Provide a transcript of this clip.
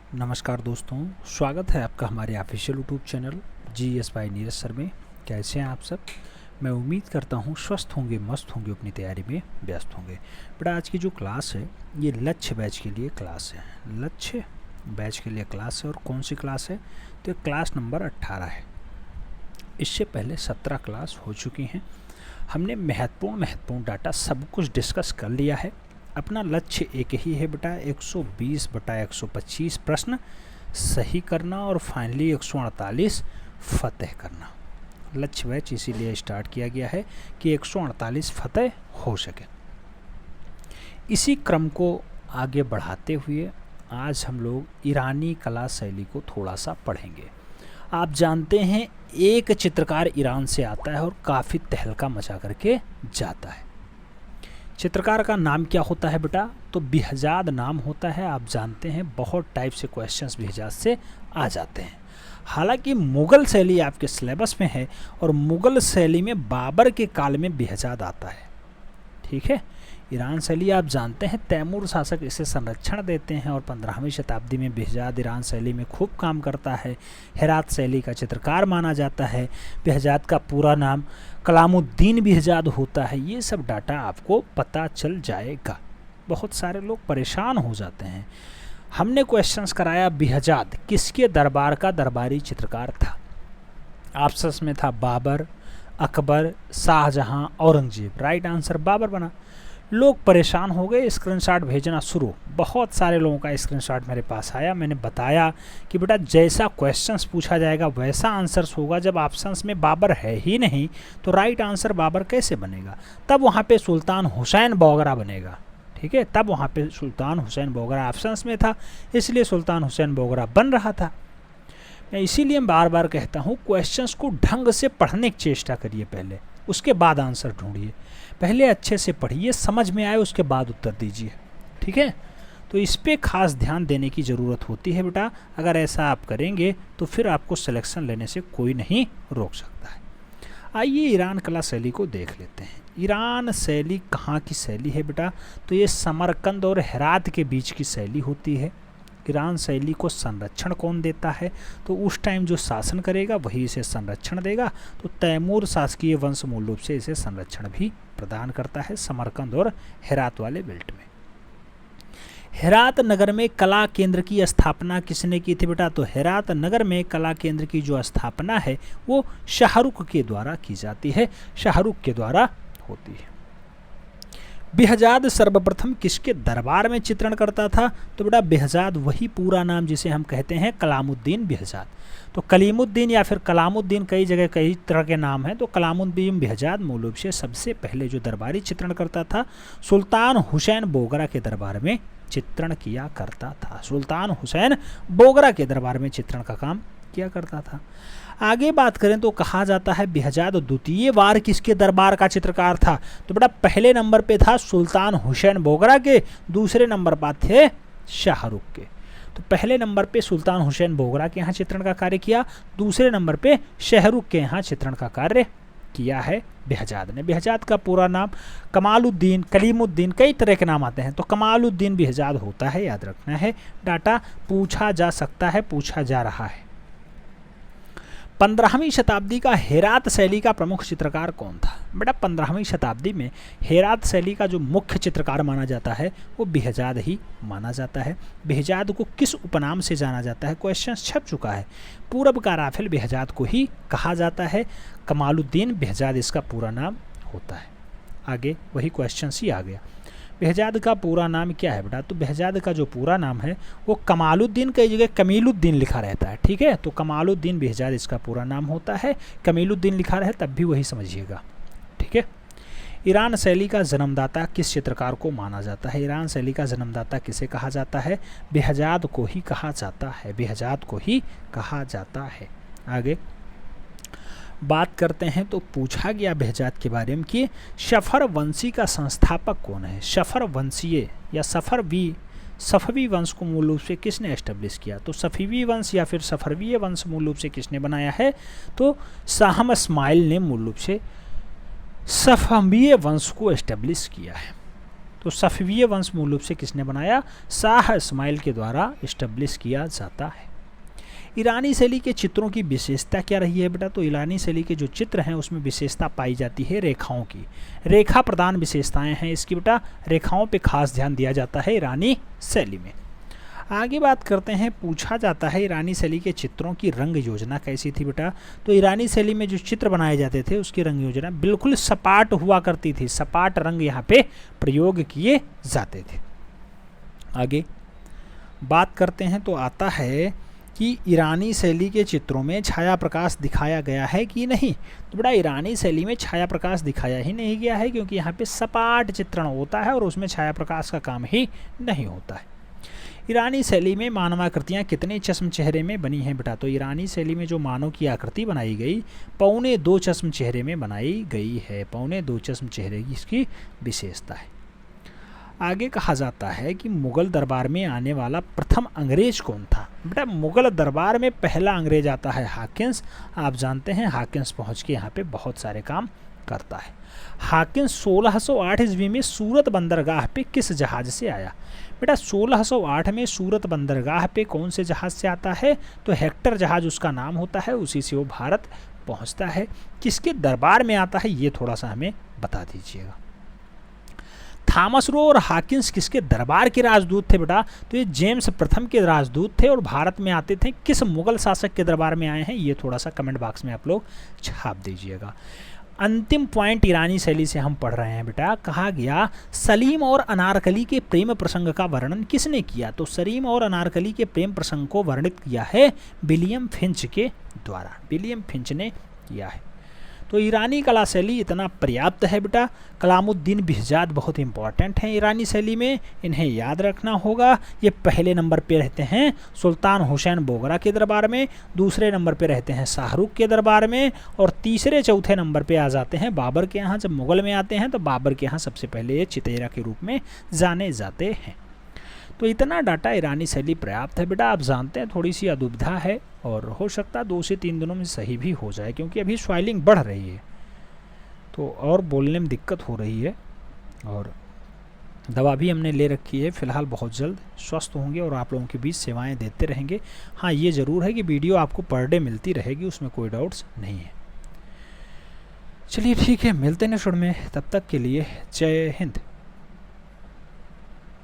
नमस्कार दोस्तों, स्वागत है आपका हमारे official YouTube channel GS by Neeraj sir में। कैसे हैं आप सब? मैं उम्मीद करता हूं स्वस्थ होंगे, मस्त होंगे, अपनी तैयारी में व्यस्त होंगे। बट आज की जो क्लास है ये लक्ष्य बैच के लिए क्लास है। लक्ष्य बैच के लिए क्लास है। और कौन सी क्लास है? तो क्लास नंबर 18 है। इससे पहले 17 क्लास हो चुकी हैं। हमने महत्वपूर्ण डाटा सब कुछ डिस्कस कर लिया है। अपना लक्ष्य एक ही है बेटा, 120/125 प्रश्न सही करना और फाइनली 148 फतेह करना। लक्ष्य बैच इसीलिए स्टार्ट किया गया है कि 148 फतेह हो सके। इसी क्रम को आगे बढ़ाते हुए आज हम लोग ईरानी कला शैली को थोड़ा सा पढ़ेंगे। आप जानते हैं एक चित्रकार ईरान से आता है और काफ़ी तहलका मचा करके जाता है। चित्रकार का नाम क्या होता है बेटा? तो बेहजाद नाम होता है। आप जानते हैं बहुत टाइप से क्वेश्चंस बेहजाद से आ जाते हैं। हालांकि मुग़ल शैली आपके सिलेबस में है और मुग़ल शैली में बाबर के काल में बेहजाद आता है। ठीक है। ईरान शैली आप जानते हैं तैमूर शासक इसे संरक्षण देते हैं और 15वीं शताब्दी में बेहजाद ईरान शैली में खूब काम करता है। हेरात शैली का चित्रकार माना जाता है। बेहजाद का पूरा नाम कलामुद्दीन बेहजाद होता है। ये सब डाटा आपको पता चल जाएगा। बहुत सारे लोग परेशान हो जाते हैं। हमने क्वेश्चंस कराया बेहजाद किसके दरबार का दरबारी चित्रकार था? ऑप्शंस में था बाबर, अकबर, शाहजहां, औरंगजेब। राइट आंसर बाबर बना। लोग परेशान हो गए, स्क्रीनशॉट भेजना शुरू। बहुत सारे लोगों का स्क्रीनशॉट मेरे पास आया। मैंने बताया कि बेटा जैसा क्वेश्चंस पूछा जाएगा वैसा आंसर्स होगा। जब ऑप्शंस में बाबर है ही नहीं तो राइट आंसर बाबर कैसे बनेगा? तब वहाँ पे सुल्तान हुसैन बोगरा बनेगा। ठीक है, तब वहाँ पे सुल्तान हुसैन बोगरा ऑप्शंस में था, इसलिए सुल्तान हुसैन बोगरा बन रहा था। मैं इसीलिए बार बार कहता हूँ क्वेश्चंस को ढंग से पढ़ने की चेष्टा करिए पहले, उसके बाद आंसर ढूंढिए। पहले अच्छे से पढ़िए, समझ में आए उसके बाद उत्तर दीजिए। ठीक है, तो इस पे खास ध्यान देने की ज़रूरत होती है बेटा। अगर ऐसा आप करेंगे तो फिर आपको सिलेक्शन लेने से कोई नहीं रोक सकता है। आइए ईरान कला शैली को देख लेते हैं। ईरान शैली कहाँ की शैली है बेटा? तो ये समरकंद और हेरात के बीच की शैली होती है। ईरान शैली को संरक्षण कौन देता है? तो उस टाइम जो शासन करेगा वही इसे संरक्षण देगा। तो तैमूर शासकीय वंश मूल रूप से इसे संरक्षण भी प्रदान करता है समरकंद और हेरात वाले बेल्ट में। हेरात नगर में कला केंद्र की स्थापना किसने की थी बेटा? तो हेरात नगर में कला केंद्र की जो स्थापना है वो शाहरुख के द्वारा की जाती है, शाहरुख के द्वारा होती है। बेहजाद सर्वप्रथम किसके दरबार में चित्रण करता था? तो बेटा बेहजाद वही पूरा नाम जिसे हम कहते हैं कलामुद्दीन बेहजाद। तो कलीमुद्दीन या फिर कलामुद्दीन कई जगह कई तरह के नाम हैं। तो कलामुद्दीन बेहजाद मूल रूप से सबसे पहले जो दरबारी चित्रण करता था सुल्तान हुसैन बोगरा के दरबार में चित्रण किया करता था। सुल्तान हुसैन बोगरा के दरबार में चित्रण का काम किया करता था। आगे बात करें तो कहा जाता है बेहजाद द्वितीय बार किसके दरबार का चित्रकार था? तो बेटा पहले नंबर पे था सुल्तान हुसैन बोगरा के, दूसरे नंबर पर थे शाहरुख के। तो पहले नंबर पे सुल्तान हुसैन बोगरा के यहाँ चित्रण का कार्य किया, दूसरे नंबर पे शाहरुख के यहाँ चित्रण का कार्य किया है बेहजाद ने। बेहजाद का पूरा नाम कमालुद्दीन, कलीमुद्दीन, कई तरह के नाम आते हैं। तो कमालुद्दीन बेहजाद होता है, याद रखना है। डाटा पूछा जा सकता है, पूछा जा रहा है। 15वीं शताब्दी का हेरात शैली का प्रमुख चित्रकार कौन था? बेटा 15वीं शताब्दी में हेरात शैली का जो मुख्य चित्रकार माना जाता है वो बेहजाद ही माना जाता है। बेहजाद को किस उपनाम से जाना जाता है? क्वेश्चन छप चुका है। पूरब का राफेल बेहजाद को ही कहा जाता है। कमालुद्दीन बेहजाद इसका पूरा नाम होता है। आगे वही क्वेश्चन ही आ गया। बेहजाद का पूरा नाम क्या है बेटा? तो बेहजाद का जो पूरा नाम है वो कमालुद्दीन, कई जगह कमीलुद्दीन लिखा रहता है। ठीक है, तो कमालुद्दीन बेहजाद इसका पूरा नाम होता है। कमीलुद्दीन लिखा रहे तब भी वही समझिएगा। ठीक है। ईरान शैली का जन्मदाता किस चित्रकार को माना जाता है? ईरान शैली का जन्मदाता किसे कहा जाता है? बेहजाद को ही कहा जाता है। बेहजाद को ही कहा जाता है। आगे बात करते हैं तो पूछा गया बेहजाद के बारे में कि सफर वंशी का संस्थापक कौन है? सफर वंशीय या सफवी वंश को मूल रूप से किसने एस्टेब्लिश किया? तो सफीवी वंश या फिर सफरवीय वंश मूल रूप से किसने बनाया है? तो शाह इस्माइल ने मूल रूप से सफवीय वंश को एस्टेब्लिश किया है। तो सफवीय वंश मूल रूप से किसने बनाया? शाह इस्माइल के द्वारा इस्टेब्लिश किया जाता है। ईरानी शैली के चित्रों की विशेषता क्या रही है बेटा? तो ईरानी शैली के जो चित्र हैं उसमें विशेषता पाई जाती है रेखाओं की। रेखा प्रधान विशेषताएं हैं इसकी बेटा, रेखाओं पे खास ध्यान दिया जाता है ईरानी शैली में। आगे बात करते हैं, पूछा जाता है ईरानी शैली के चित्रों की रंग योजना कैसी थी बेटा? तो ईरानी शैली में जो चित्र बनाए जाते थे उसकी रंग योजना बिल्कुल सपाट हुआ करती थी, सपाट रंग यहाँ पे प्रयोग किए जाते थे। आगे बात करते हैं तो आता है कि ईरानी शैली के चित्रों में छाया प्रकाश दिखाया गया है कि नहीं? तो बेटा ईरानी शैली में छाया प्रकाश दिखाया ही नहीं गया है, क्योंकि यहाँ पे सपाट चित्रण होता है और उसमें छाया प्रकाश का काम ही नहीं होता है। ईरानी शैली में मानवाकृतियाँ कितने चश्म चेहरे में बनी हैं बेटा? तो ईरानी शैली में जो मानव की आकृति बनाई गई 2.25 चश्म चेहरे में बनाई गई है। 2.25 चश्म चेहरे की इसकी विशेषता है। आगे कहा जाता है कि मुगल दरबार में आने वाला प्रथम अंग्रेज कौन था? बेटा मुगल दरबार में पहला अंग्रेज आता है हाकिंस। आप जानते हैं हाकिंस पहुंच के यहाँ पे बहुत सारे काम करता है। हाकिंस 1608 ईस्वी में सूरत बंदरगाह पे किस जहाज से आया? बेटा 1608 में सूरत बंदरगाह पे कौन से जहाज से आता है? तो हेक्टर जहाज उसका नाम होता है, उसी से वो भारत पहुंचता है। किसके दरबार में आता है ये थोड़ा सा हमें बता दीजिएगा। थॉमस रो और हाकिंस किसके दरबार के राजदूत थे बेटा? तो ये जेम्स प्रथम के राजदूत थे और भारत में आते थे। किस मुगल शासक के दरबार में आए हैं ये थोड़ा सा कमेंट बॉक्स में आप लोग छाप दीजिएगा। अंतिम पॉइंट ईरानी शैली से हम पढ़ रहे हैं बेटा। कहा गया सलीम और अनारकली के प्रेम प्रसंग का वर्णन किसने किया? तो सलीम और अनारकली के प्रेम प्रसंग को वर्णित किया है विलियम फिंच के द्वारा। विलियम फिंच ने किया है। तो ईरानी कला शैली इतना पर्याप्त है बेटा। कलामुद्दीन बिहजाद बहुत इंपॉर्टेंट हैं ईरानी शैली में, इन्हें याद रखना होगा। ये पहले नंबर पे रहते हैं सुल्तान हुसैन बोगरा के दरबार में, दूसरे नंबर पे रहते हैं शाहरुख के दरबार में, और तीसरे चौथे नंबर पे आ जाते हैं बाबर के यहाँ। जब मुगल में आते हैं तो बाबर के यहाँ सबसे पहले ये चितेरा के रूप में जाने जाते हैं। तो इतना डाटा ईरानी शैली पर्याप्त है बेटा। आप जानते हैं थोड़ी सी अदुविधा है और हो सकता है 2 से 3 दिनों में सही भी हो जाए, क्योंकि अभी स्वेलिंग बढ़ रही है तो और बोलने में दिक्कत हो रही है। और दवा भी हमने ले रखी है। फ़िलहाल बहुत जल्द स्वस्थ होंगे और आप लोगों के बीच सेवाएं देते रहेंगे। हाँ ये ज़रूर है कि वीडियो आपको पर डे मिलती रहेगी, उसमें कोई डाउट्स नहीं है। चलिए ठीक है, मिलते हैं नेक्स्ट में। तब तक के लिए जय हिंद।